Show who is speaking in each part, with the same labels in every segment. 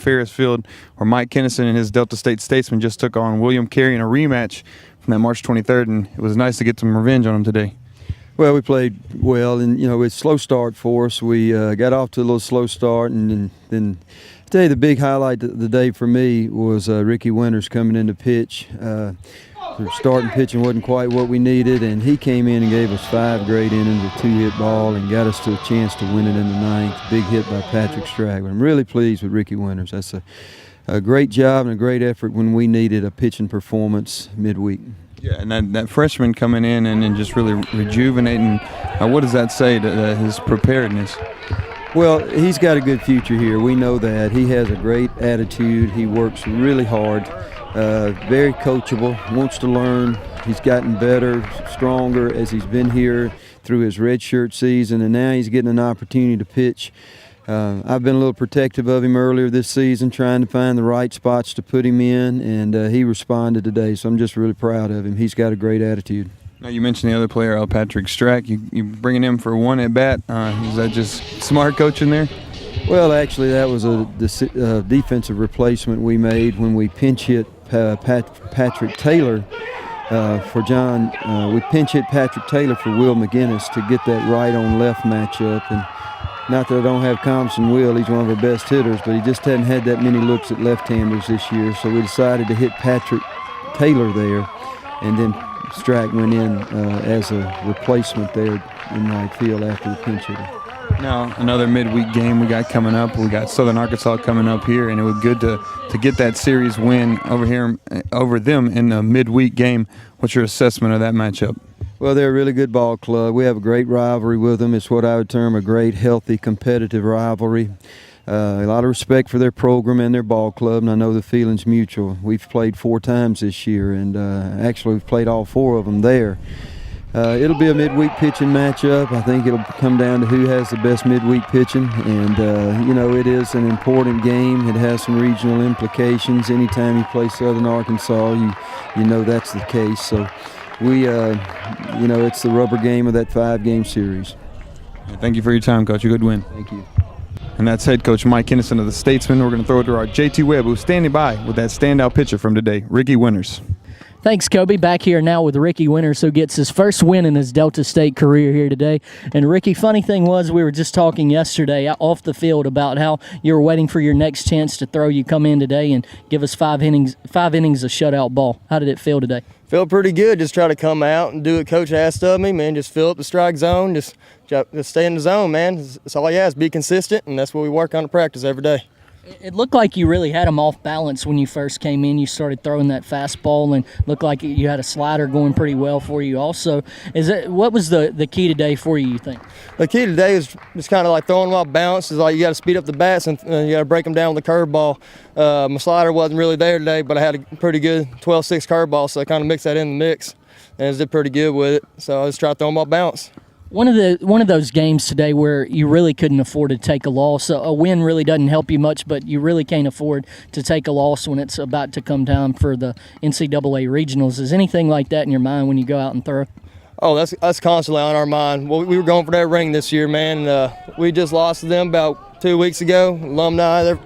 Speaker 1: Ferris Field, where Mike Kinnison and his Delta State Statesmen just took on William Carey in a rematch from that March 23rd, and it was nice to get some revenge on them today.
Speaker 2: Well, we played well, and it's a slow start for us. We got off to a little slow start, and then I tell you the big highlight of the day for me was Ricky Winters coming in to pitch. The starting pitching wasn't quite what we needed, and he came in and gave us 5 great innings, a 2-hit ball, and got us to a chance to win it in the 9th. Big hit by Patrick Straggler. I'm really pleased with Ricky Winters. That's a great job and a great effort when we needed a pitching performance midweek.
Speaker 1: Yeah, and that freshman coming in and just really rejuvenating, what does that say to his preparedness?
Speaker 2: Well, he's got a good future here. We know that. He has a great attitude. He works really hard, very coachable, wants to learn. He's gotten better, stronger as he's been here through his redshirt season, and now he's getting an opportunity to pitch. I've been a little protective of him earlier this season, trying to find the right spots to put him in, and he responded today, so I'm just really proud of him. He's got a great attitude. Now,
Speaker 1: you mentioned the other player, Patrick Strack. You bringing him for one at bat. Is that just smart coaching there?
Speaker 2: Well, actually, that was a defensive replacement we made when we pinch hit Patrick Taylor for John. We pinch hit Patrick Taylor for Will McGinnis to get that right on left matchup. And not that I don't have confidence in Will, he's one of our best hitters, but he just hadn't had that many looks at left-handers this year, so we decided to hit Patrick Taylor there, and then Strack went in as a replacement there in right field after the pinch hitter.
Speaker 1: Now, another midweek game we got coming up. We got Southern Arkansas coming up here, and it was good to get that series win over them in the midweek game. What's your assessment of that matchup?
Speaker 2: Well, they're a really good ball club. We have a great rivalry with them. It's what I would term a great, healthy, competitive rivalry. A lot of respect for their program and their ball club, and I know the feeling's mutual. We've played 4 times this year, and actually we've played all 4 of them there. It'll be a midweek pitching matchup. I think it'll come down to who has the best midweek pitching, and it is an important game. It has some regional implications. Anytime you play Southern Arkansas, you know that's the case. So we, it's the rubber game of that 5-game series.
Speaker 1: Thank you for your time, Coach. A good win.
Speaker 2: Thank you.
Speaker 1: And that's head coach Mike Kinnison of the Statesmen. We're going to throw it to our JT Webb, who's standing by with that standout pitcher from today, Ricky Winters.
Speaker 3: Thanks, Kobe. Back here now with Ricky Winters, who gets his first win in his Delta State career here today. And Ricky, funny thing was, we were just talking yesterday off the field about how you were waiting for your next chance to throw. You come in today and give us 5 innings of shutout ball. How did it feel today?
Speaker 4: Felt pretty good. Just try to come out and do what Coach asked of me, man. Just fill up the strike zone. Just stay in the zone, man. That's all he has. Be consistent, and that's what we work on in practice every day.
Speaker 3: It looked like you really had him off balance when you first came in. You started throwing that fastball and looked like you had a slider going pretty well for you also. What was the key today for you think?
Speaker 4: The key today is just kind of like throwing them off balance. It's like you got to speed up the bats and you got to break them down with the curveball. My slider wasn't really there today, but I had a pretty good 12-6 curveball, so I kind of mixed that in the mix and I did pretty good with it. So I just tried to throw them off balance.
Speaker 3: One of those games today where you really couldn't afford to take a loss. A win really doesn't help you much, but you really can't afford to take a loss when it's about to come time for the NCAA regionals. Is anything like that in your mind when you go out and throw?
Speaker 4: Oh, that's constantly on our mind. Well, we were going for that ring this year, man. We just lost to them about 2 weeks ago. Alumni, their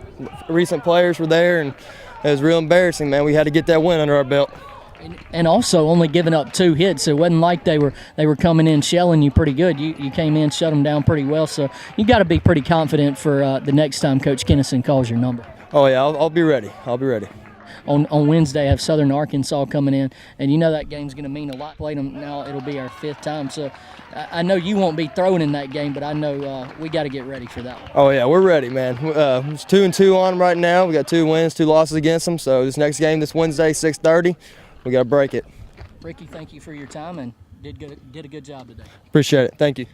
Speaker 4: recent players were there, and it was real embarrassing, man. We had to get that win under our belt.
Speaker 3: And also only giving up 2 hits. It wasn't like they were coming in shelling you pretty good. You came in, shut them down pretty well. So you got to be pretty confident for the next time Coach Kinnison calls your number.
Speaker 4: Oh yeah, I'll be ready. I'll be ready.
Speaker 3: On Wednesday, I have Southern Arkansas coming in, and you know that game's going to mean a lot. Played them now; it'll be our 5th time. So I know you won't be throwing in that game, but I know we got to get ready for that one.
Speaker 4: Oh yeah, we're ready, man. It's 2-2 on them right now. We got 2 wins, 2 losses against them. So this next game, this Wednesday, 6:30. We got to break it.
Speaker 3: Ricky, thank you for your time and did a good job today.
Speaker 4: Appreciate it. Thank you.